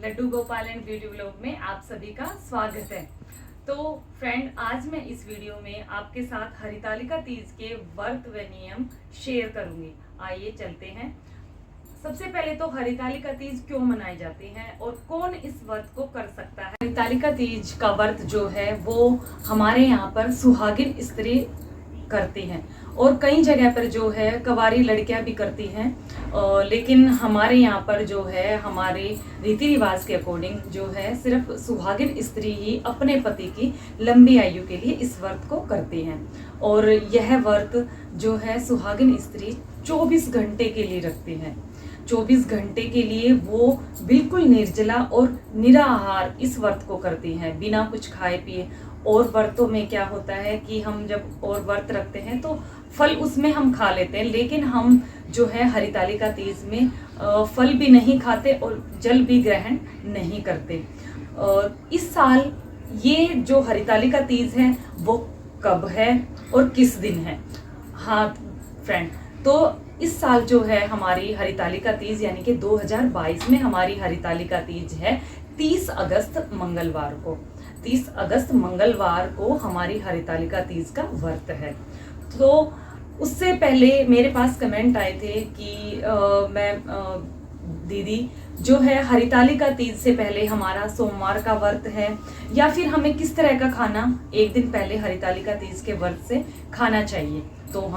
Laddu Gopal and beauty vlog में आप सभी का स्वागत है। तो फ्रेंड, आज मैं इस वीडियो में आपके साथ हरितालिका तीज के व्रत व नियम शेयर करूंगी। आइए चलते हैं। सबसे पहले तो हरितालिका तीज क्यों मनाई जाती है और कौन इस व्रत को कर सकता है। हरितालिका तीज का व्रत जो है वो हमारे यहाँ पर सुहागिन स्त्री करती हैं और कई जगह पर जो है कवारी लड़कियां भी करती हैं, लेकिन हमारे यहाँ पर जो है हमारे रीति रिवाज के अकॉर्डिंग जो है सिर्फ सुहागिन स्त्री ही अपने पति की लंबी आयु के लिए इस व्रत को करती हैं। और यह व्रत जो है सुहागिन स्त्री 24 घंटे के लिए रखती हैं। 24 घंटे के लिए वो बिल्कुल निर्जला और निराहार इस व्रत को करती हैं, बिना कुछ खाए पिए। और व्रतों में क्या होता है कि हम जब और व्रत रखते हैं तो फल उसमें हम खा लेते हैं, लेकिन हम जो है हरितालिका तीज में फल भी नहीं खाते और जल भी ग्रहण नहीं करते। इस साल ये जो हरितालिका तीज है वो कब है और किस दिन है? हाँ फ्रेंड, तो इस साल जो है हमारी हरितालिका तीज यानी कि 2022 में हमारी हरितालिका तीज है 30 अगस्त मंगलवार को। 30 अगस्त मंगलवार को हमारी हरितालिका तीज का व्रत है। तो उससे पहले मेरे पास कमेंट आए थे कि दीदी जो है हरितालिका तीज से पहले हमारा सोमवार का व्रत है या फिर हमें किस तरह का खाना एक दिन पहले हरितालिका तीज के व्रत से खाना चाहिए। तो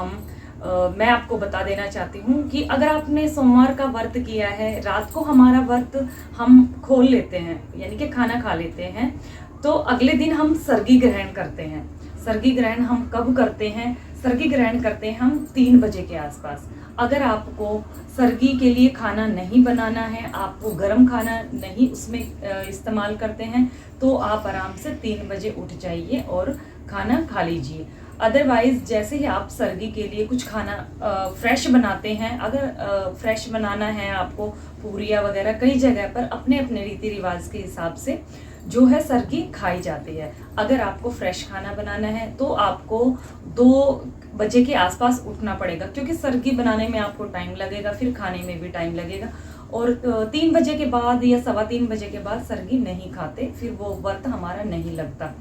मैं आपको बता देना चाहती हूँ कि अगर आपने सोमवार का व्रत किया है, रात को हमारा व्रत हम खोल लेते हैं यानी कि खाना खा लेते हैं, तो अगले दिन हम सर्गी ग्रहण करते हैं। सर्गी ग्रहण हम कब करते हैं? सर्गी ग्रहण करते हैं हम 3 बजे के आसपास। अगर आपको सर्गी के लिए खाना नहीं बनाना है, आपको गर्म खाना नहीं उसमें इस्तेमाल करते हैं, तो आप आराम से 3 बजे उठ जाइए और खाना खा लीजिए। अदरवाइज जैसे ही आप सर्गी के लिए कुछ खाना फ्रेश बनाते हैं, अगर फ्रेश बनाना है आपको, पूरियाँ वगैरह कई जगह पर अपने अपने रीति रिवाज के हिसाब से जो है सर्गी खाई जाती है। अगर आपको फ्रेश खाना बनाना है तो आपको 2 बजे के आसपास उठना पड़ेगा, क्योंकि सर्गी बनाने में आपको टाइम लगेगा, फिर खाने में भी टाइम लगेगा। और 3 बजे के बाद या 3:15 बजे के बाद सर्गी नहीं खाते, फिर वो व्रत हमारा नहीं लगता।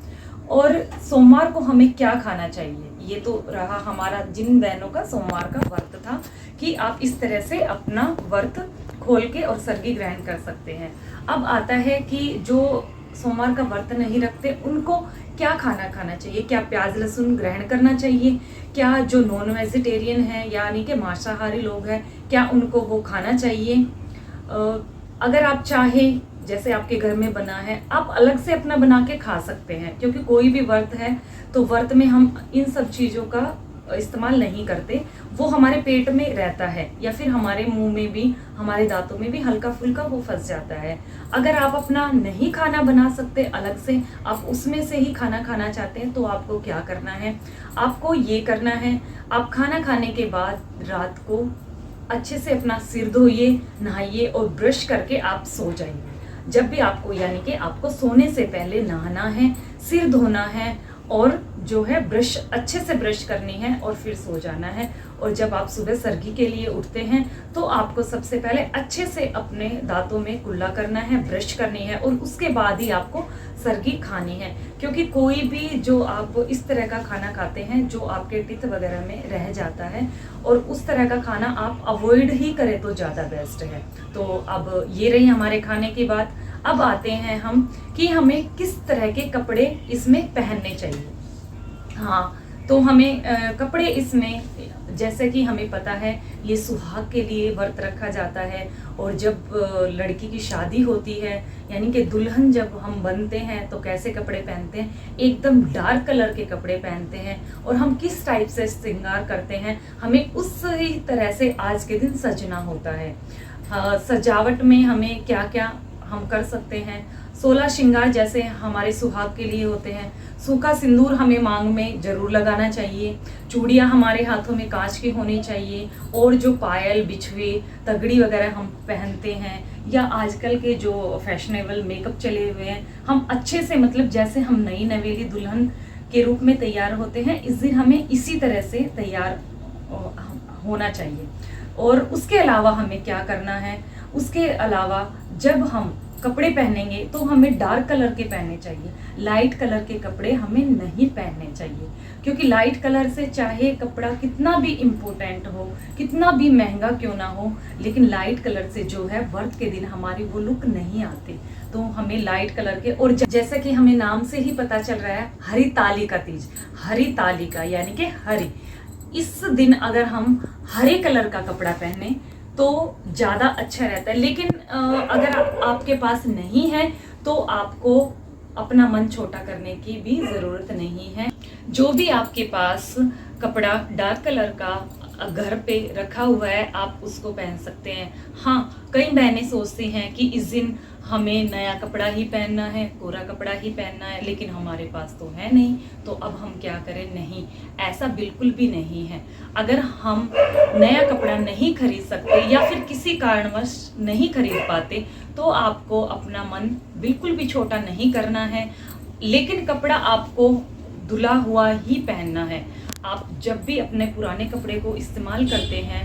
और सोमवार को हमें क्या खाना चाहिए, ये तो रहा हमारा जिन बहनों का सोमवार का व्रत था कि आप इस तरह से अपना व्रत खोल के और सर्गी ग्रहण कर सकते हैं। अब आता है कि जो सोमवार का व्रत नहीं रखते उनको क्या खाना खाना चाहिए। क्या प्याज लहसुन ग्रहण करना चाहिए? क्या जो नॉन वेजिटेरियन है यानी कि मांसाहारी लोग हैं, क्या उनको वो खाना चाहिए? अगर आप चाहें, जैसे आपके घर में बना है, आप अलग से अपना बना के खा सकते हैं, क्योंकि कोई भी व्रत है तो व्रत में हम इन सब चीज़ों का इस्तेमाल नहीं करते। वो हमारे पेट में रहता है या फिर हमारे मुंह में भी, हमारे दांतों में भी हल्का फुल्का वो फंस जाता है। अगर आप अपना नहीं खाना बना सकते अलग से, आप उसमें से ही खाना खाना चाहते हैं, तो आपको क्या करना है? आपको ये करना है, आप खाना खाने के बाद रात को अच्छे से अपना सिर धोइए, नहाइए और ब्रश करके आप सो जाइए। जब भी आपको यानी कि आपको सोने से पहले नहाना है, सिर धोना है और जो है ब्रश अच्छे से ब्रश करनी है और फिर सो जाना है। और जब आप सुबह सर्गी के लिए उठते हैं तो आपको सबसे पहले अच्छे से अपने दांतों में कुल्ला करना है, ब्रश करनी है और उसके बाद ही आपको सर्गी खानी है। क्योंकि कोई भी जो आप इस तरह का खाना खाते हैं जो आपके टीथ वगैरह में रह जाता है, और उस तरह का खाना आप अवॉइड ही करें तो ज़्यादा बेस्ट है। तो अब ये रही हमारे खाने की बात। अब आते हैं हम कि हमें किस तरह के कपड़े इसमें पहनने चाहिए। हाँ, तो हमें कपड़े इसमें, जैसे कि हमें पता है ये सुहाग के लिए व्रत रखा जाता है, और जब लड़की की शादी होती है यानी कि दुल्हन जब हम बनते हैं तो कैसे कपड़े पहनते हैं? एकदम डार्क कलर के कपड़े पहनते हैं। और हम किस टाइप से श्रृंगार करते हैं, हमें उसी तरह से आज के दिन सजना होता है। सजावट में हमें क्या क्या हम कर सकते हैं? 16 श्रृंगार जैसे हमारे सुहाग के लिए होते हैं। सूखा सिंदूर हमें मांग में जरूर लगाना चाहिए। चूड़ियाँ हमारे हाथों में कांच की होनी चाहिए। और जो पायल, बिछुए, तगड़ी वगैरह हम पहनते हैं, या आजकल के जो फैशनेबल मेकअप चले हुए हैं, हम अच्छे से, मतलब जैसे हम नई नवेली दुल्हन के रूप में तैयार होते हैं, इस दिन हमें इसी तरह से तैयार होना चाहिए। और उसके अलावा हमें क्या करना है? उसके अलावा जब हम कपड़े पहनेंगे तो हमें डार्क कलर के पहनने चाहिए, लाइट कलर के कपड़े हमें नहीं पहनने चाहिए। क्योंकि लाइट कलर से चाहे कपड़ा कितना भी इम्पोर्टेंट हो, कितना भी महंगा क्यों ना हो, लेकिन लाइट कलर से जो है व्रत के दिन हमारी वो लुक नहीं आती। तो हमें लाइट कलर के, और जैसा कि हमें नाम से ही पता चल रहा है हरितालिका तीज, हरितालिका यानी कि हरी, इस दिन अगर हम हरे कलर का कपड़ा पहने तो ज़्यादा अच्छा रहता है। लेकिन अगर आपके पास नहीं है तो आपको अपना मन छोटा करने की भी ज़रूरत नहीं है। जो भी आपके पास कपड़ा डार्क कलर का घर पे रखा हुआ है आप उसको पहन सकते हैं। हाँ, कई बहनें सोचती हैं कि इस दिन हमें नया कपड़ा ही पहनना है, कोरा कपड़ा ही पहनना है, लेकिन हमारे पास तो है नहीं, तो अब हम क्या करें। नहीं, ऐसा बिल्कुल भी नहीं है। अगर हम नया कपड़ा नहीं खरीद सकते या फिर किसी कारणवश नहीं खरीद पाते तो आपको अपना मन बिल्कुल भी छोटा नहीं करना है, लेकिन कपड़ा आपको धुला हुआ ही पहनना है। आप जब भी अपने पुराने कपड़े को इस्तेमाल करते हैं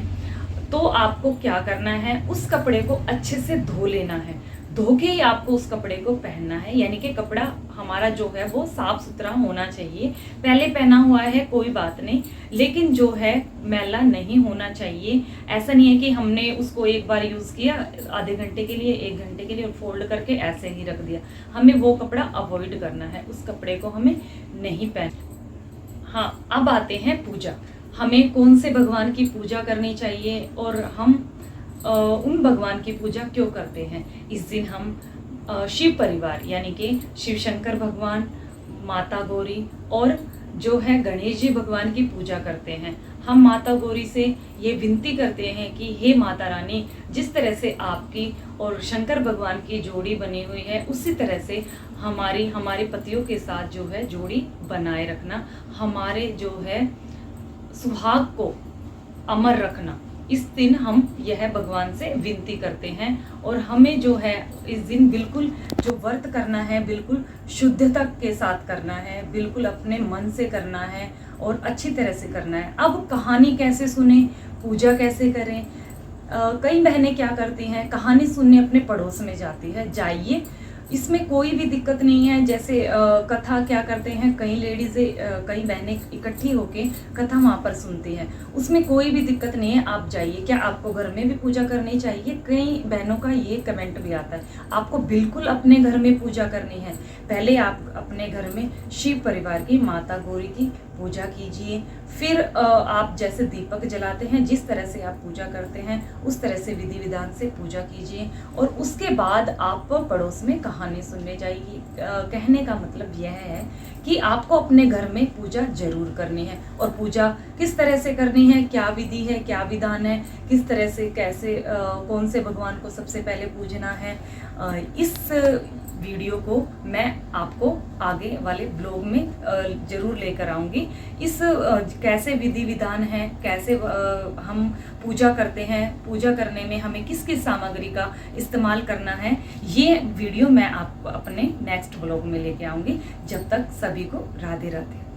तो आपको क्या करना है, उस कपड़े को अच्छे से धो लेना है, धो के ही आपको उस कपड़े को पहनना है। यानी कि कपड़ा हमारा जो है वो साफ सुथरा होना चाहिए। पहले पहना हुआ है कोई बात नहीं, लेकिन जो है मैला नहीं होना चाहिए। ऐसा नहीं है कि हमने उसको एक बार यूज़ किया आधे घंटे के लिए, 1 घंटे के लिए, और फोल्ड करके ऐसे ही रख दिया। हमें वो कपड़ा अवॉइड करना है, उस कपड़े को हमें नहीं पहन। हाँ, अब आते हैं पूजा। हमें कौन से भगवान की पूजा करनी चाहिए और हम उन भगवान की पूजा क्यों करते हैं। इस दिन हम शिव परिवार यानी कि शिव शंकर भगवान, माता गौरी और जो है गणेश जी भगवान की पूजा करते हैं। हम माता गौरी से ये विनती करते हैं कि हे माता रानी, जिस तरह से आपकी और शंकर भगवान की जोड़ी बनी हुई है उसी तरह से हमारे पतियों के साथ जो है जोड़ी बनाए रखना, हमारे जो है सुहाग को अमर रखना। इस दिन हम यह भगवान से विनती करते हैं। और हमें जो है इस दिन बिल्कुल जो व्रत करना है बिल्कुल शुद्धता के साथ करना है, बिल्कुल अपने मन से करना है और अच्छी तरह से करना है। अब कहानी कैसे सुने, पूजा कैसे करें। कई बहनें क्या करती हैं, कहानी सुनने अपने पड़ोस में जाती है। जाइए, इसमें कोई भी दिक्कत नहीं है। जैसे कथा क्या करते हैं, कई लेडीज़ें, कई बहनें इकट्ठी होके कथा वहाँ पर सुनती हैं, उसमें कोई भी दिक्कत नहीं है। आप जाइए। क्या आपको घर में भी पूजा करनी चाहिए? कई बहनों का ये कमेंट भी आता है। आपको बिल्कुल अपने घर में पूजा करनी है। पहले आप अपने घर में शिव परिवार की, माता गौरी की पूजा कीजिए। फिर आप जैसे दीपक जलाते हैं, जिस तरह से आप पूजा करते हैं उस तरह से विधि विधान से पूजा कीजिए। और उसके बाद आप पड़ोस में कहानी सुनने जाइए। कहने का मतलब यह है कि आपको अपने घर में पूजा जरूर करनी है। और पूजा किस तरह से करनी है, क्या विधि है, क्या विधान है, किस तरह से, कैसे, कौन से भगवान को सबसे पहले पूजना है, इस वीडियो को मैं आपको आगे वाले ब्लॉग में जरूर लेकर आऊँगी। इस कैसे विधि विधान है, कैसे हम पूजा करते हैं, पूजा करने में हमें किस किस सामग्री का इस्तेमाल करना है, ये वीडियो मैं आप अपने नेक्स्ट ब्लॉग में लेके आऊँगी। जब तक सभी को राधे राधे।